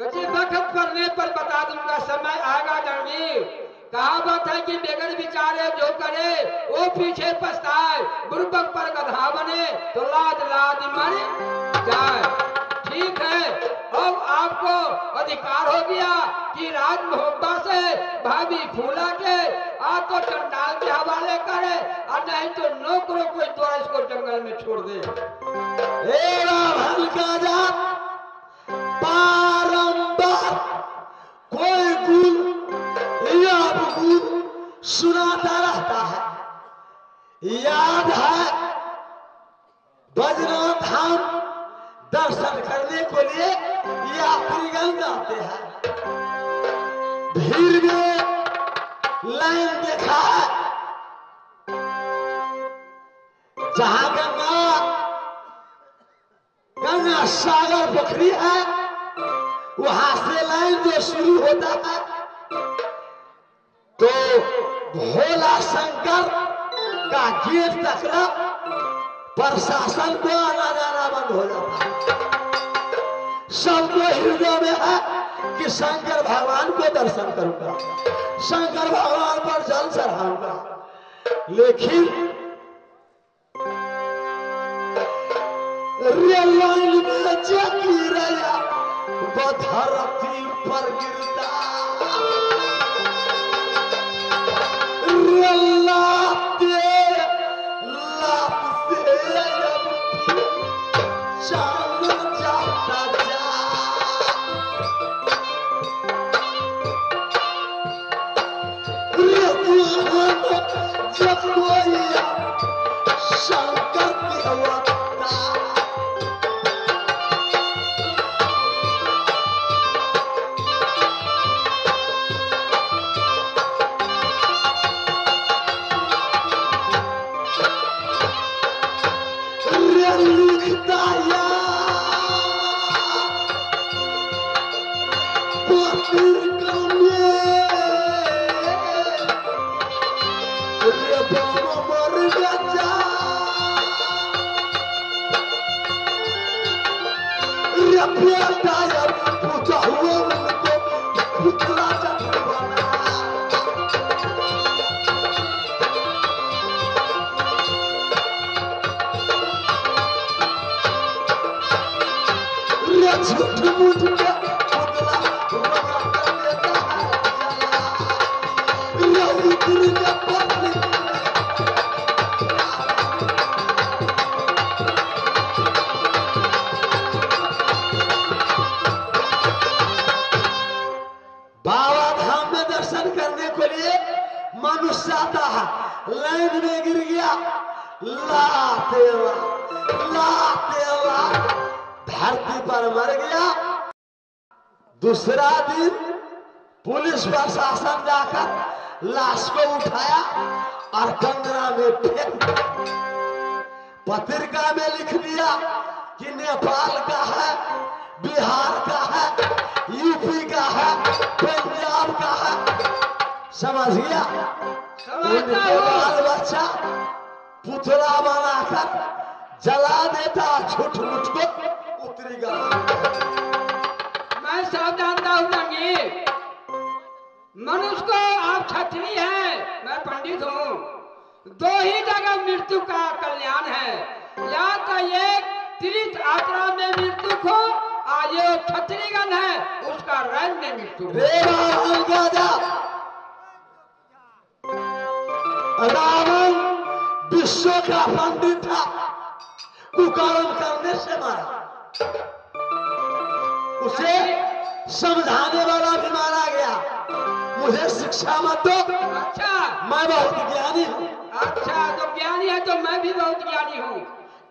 किसी वक्त पड़ने पर बता दूंगा, समय आएगा जंगी। कहावत है कि बेगर विचारे जो करे वो पीछे पछताए, बुर्बक पर गधा बने तो लाज लाज मर जाए। ठीक है, अब आपको अधिकार हो गया कि राज मोहब्बा से भाभी फूला के आ तो चंडाल के हवाले करे, और नहीं तो नौकरों को द्वारा इसको जंगल में छोड़ दे। बारंबार कोई गुल या गुल सुनाता रहता है। याद है बजरंग धाम दर्शन करने को लिए यात्रीगण आते हैं। भीड़ में लाइन देखा है, जहां गंगा सागर पोखरी है, वहां से लाइन जो शुरू होता है तो भोला शंकर का गेट तक प्रशासन को आना जाना बंद हो जाता है। सबको हृदय में है कि शंकर भगवान को दर्शन करूंगा, शंकर भगवान पर जल चढ़ाऊंगा। लेकिन रेल लाइन में जकीरया वो धरती पर गिरता, लाइन में गिर गया, धरती पर मर गया। दूसरा दिन पुलिस प्रशासन जाकर लाश को उठाया और गंगा में फेंक दिया। पत्रिका में लिख दिया कि नेपाल का है, बिहार का है, यूपी का है, पंजाब का है। समझ गया? बाल बच्चा पुतला बनाकर जला देता, झूठ मूठ को उतरी गया। मैं सब जानता हूँ जंगी, मनुष्य को आप क्षत्रिय हैं, मैं पंडित हूँ। दो ही जगह मृत्यु का कल्याण है, या तो एक तीर्थ यात्रा में मृत्यु को, आज ये क्षत्रियगण है उसका रैन में मृत्यु। रावण विश्व का पंडित था, कुकर्म करने से मारा। उसे समझाने वाला भी मारा गया। मुझे शिक्षा मत दो, अच्छा मैं बहुत ज्ञानी हूँ। अच्छा तो ज्ञानी है तो मैं भी बहुत ज्ञानी हूँ।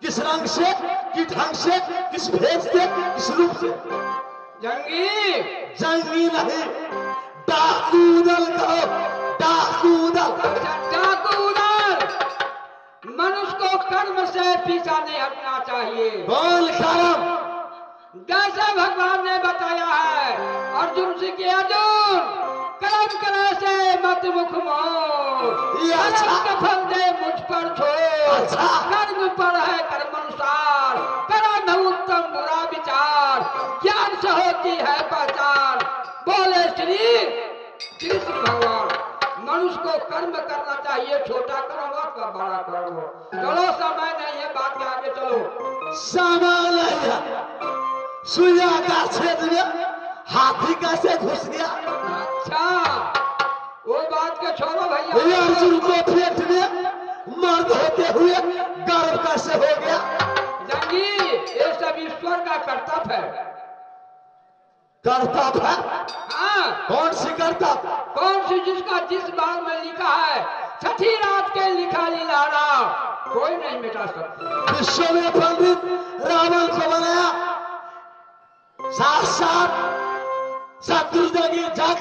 किस रंग से, किस ढंग से, किस भेद से, किस रूप से? जंगी जंगी नहीं, डाकू दल कहो, डाकू दल। मनुष्य को कर्म से पीछा नहीं हटना चाहिए। बोल कर्म, जैसे भगवान ने बताया है अर्जुन से कि अर्जुन कर्म करे से मत मुख मोड़, कर्म के फल दे मुझ पर छोड़। कर्म पर है कर्मानुसार, कर्म उत्तम बुरा विचार, ज्ञान से होती है पहचान। कर्म करना चाहिए, छोटा कर्म हो तो बड़ा कर्म हो। चलो समय नहीं है, बात के आगे चलो। सामान है सुइया का छेद में हाथी कैसे घुस गया? अच्छा वो बात के छोड़ो भैया। अर्जुन को पेट में मर्द होते हुए गर्भ कैसे हो गया? जंगी ये सब ईश्वर का कर्तव्य है। कर्तव्य है? हाँ कौन सी कर्तव्य? कौन सी? जिसका जिस बार में लिखा है, छठी रात के लिखा लीलारा कोई नहीं मिटा सकता। विश्व में पंडित रावण को बनाया, साथ साथ शत्रुघ्न की जग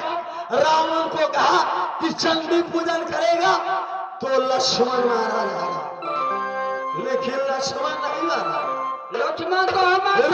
रावण को कहा कि चंडी पूजन करेगा तो लक्ष्मण मारा जाएगा, लेकिन लक्ष्मण नहीं मारा। लक्ष्मण को हमारे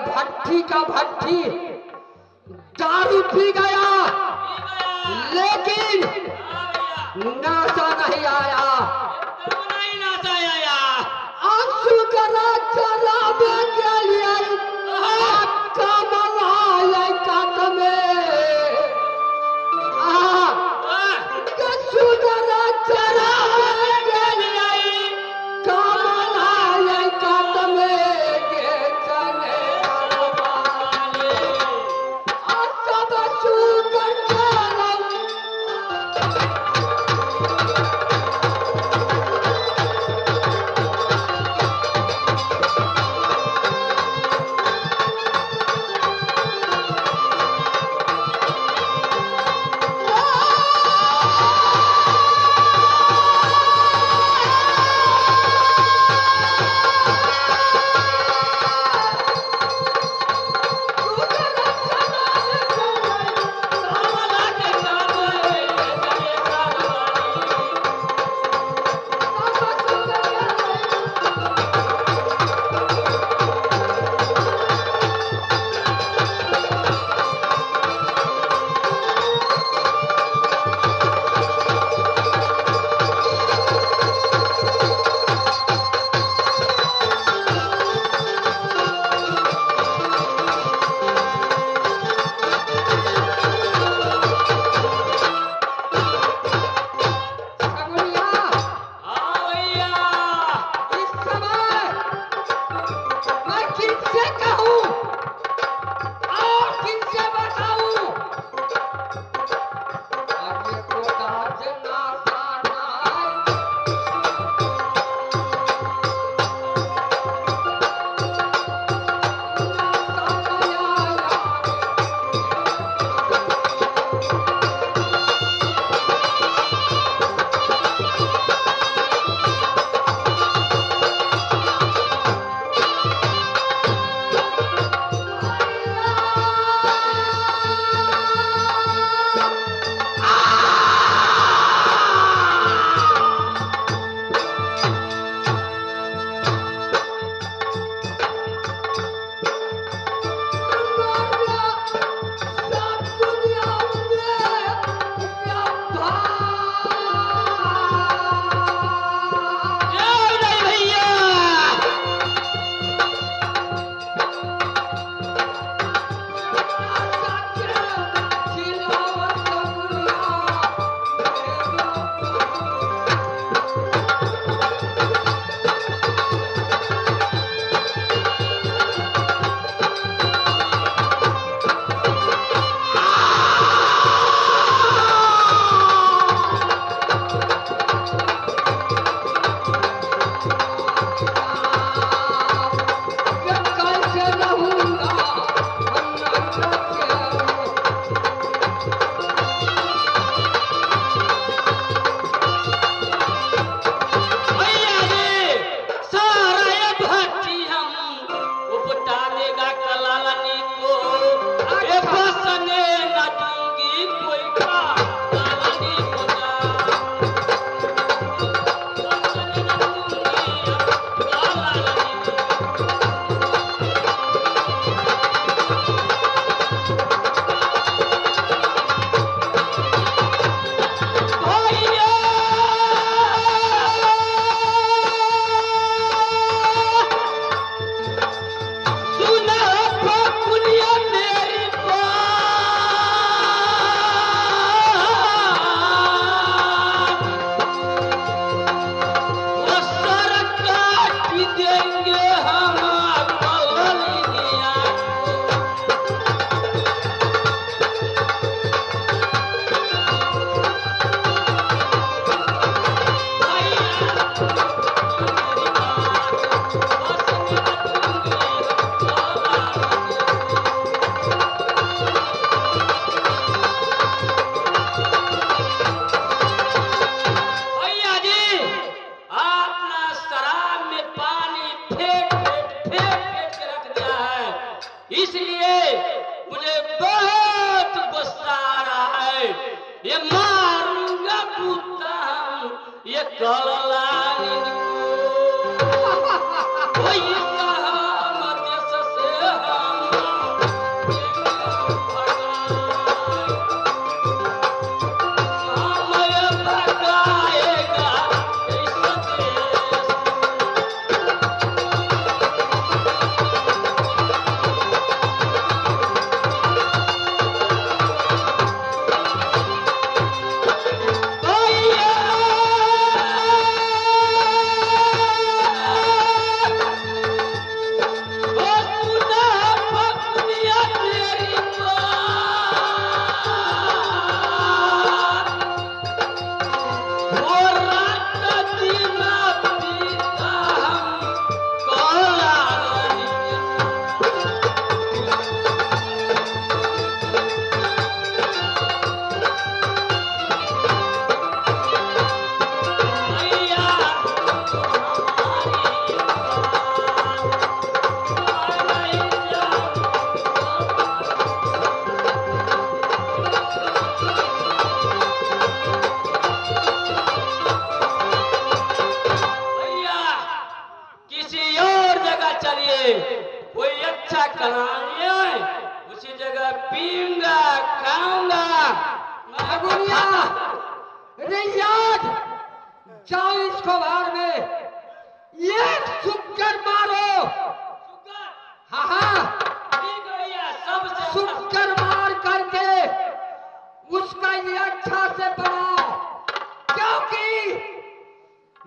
भट्टी का भट्टी दारू पी गया, लेकिन नाचा नहीं आया। आंसू करा शराब के लिए सुधरा चरा इसलिए मुझे बहुत गुस्सा आ रहा है। ये मारूंगा कूदता हूँ ये कौलाइन को। वही कहा मध्यस से हमें भगाएगा इस देश। कोई अच्छा कहानी उसी जगह पीऊंगा खाऊंगा। भगुनिया रियाज जाओ इसको बाहर में ये सुक्कर मारो। हाँ हाँ ठीक है भैया, सबसे सुक्कर मार करके उसका ये अच्छा से बनाओ, क्योंकि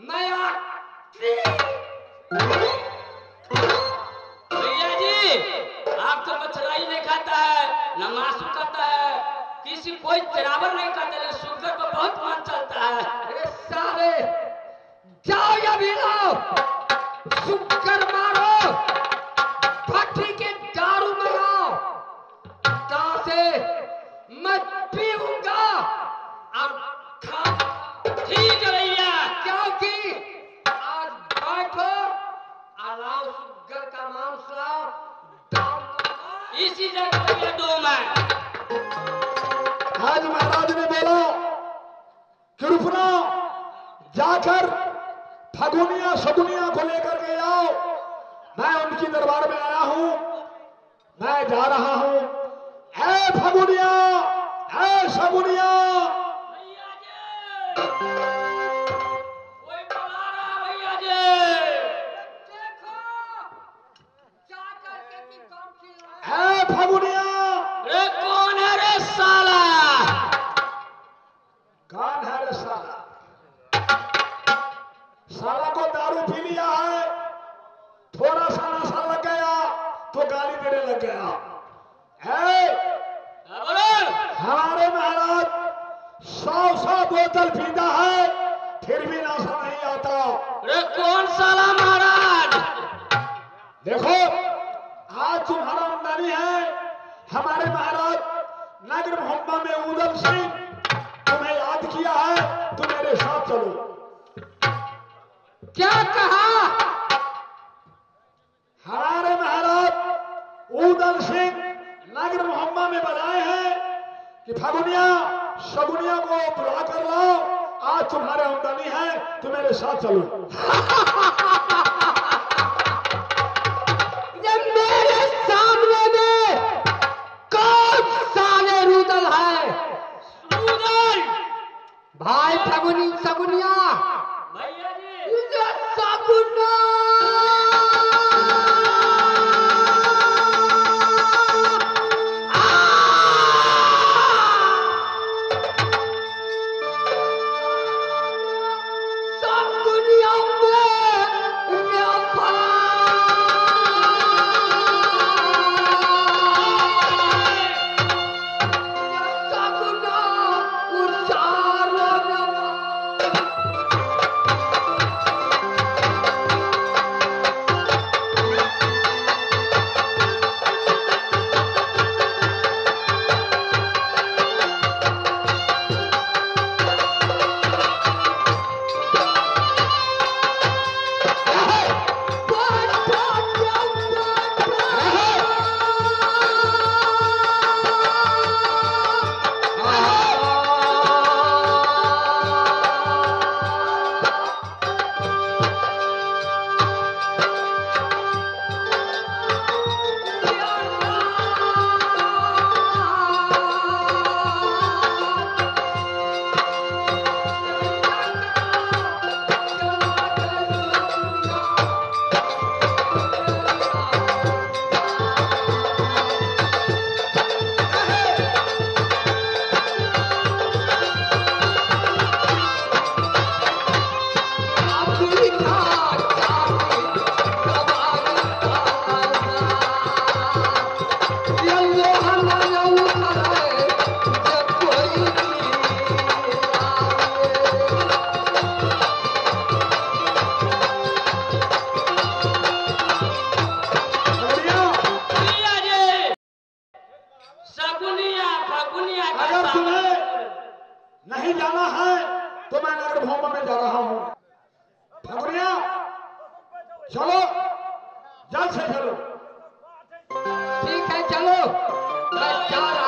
मैं भैया जी आप तो मछली नहीं खाता है न मांस खाता है, किसी कोई जनावर नहीं खाता है, सुगर को बहुत मन चलता है। अरे सारे जाओ या भी लाओ, सुक्कर मारो, भट्टी के दारू मंगाओ, कहां से मैं पीऊंगा और खा। ठीक है भैया, क्योंकि आज बैठो और लाओ सुगर का मांस लाओ, इसी जगह भैया दो मैं। आज महाराज ने बोला कृपना जाकर फगुनिया सगुनिया को लेकर के आओ, मैं उनकी दरबार में आया हूं, मैं जा रहा हूं। ऐ फगुनिया, ऐ सगुनिया, भैया जी कोई बुला रहा है भैया जी। देखो जाकर के कि कौन सी ऐ फगुनिया। अरे कौन है रे साला? कौन है रे साला? साला को दारू पी लिया है, थोड़ा सा नशा लग गया तो गाली देने लग गया। हमारे महाराज 100 बोतल पीता है फिर भी नशा नहीं आता। अरे कौन साला महाराज? देखो आज तुम्हारा आमदनी है, हमारे महाराज नगर मोहम्मद में उदम सिंह तुम्हें याद किया है, तुम मेरे साथ चलो। क्या कहा? हमारे महाराज उदम सिंह नगर मोहम्मद में बनाए हैं कि फगुनिया सगुनिया को बुला कर लाओ, आज तुम्हारे आमदनी है, तुम मेरे साथ चलो। ये मेरे सामने में कौन साले रूदल है? रूदल भाई फगुनी सगुनिया, भैया जी। ये सगुना सगुनिया में चलो जल्द से चलो। ठीक है चलो मैं जा रहा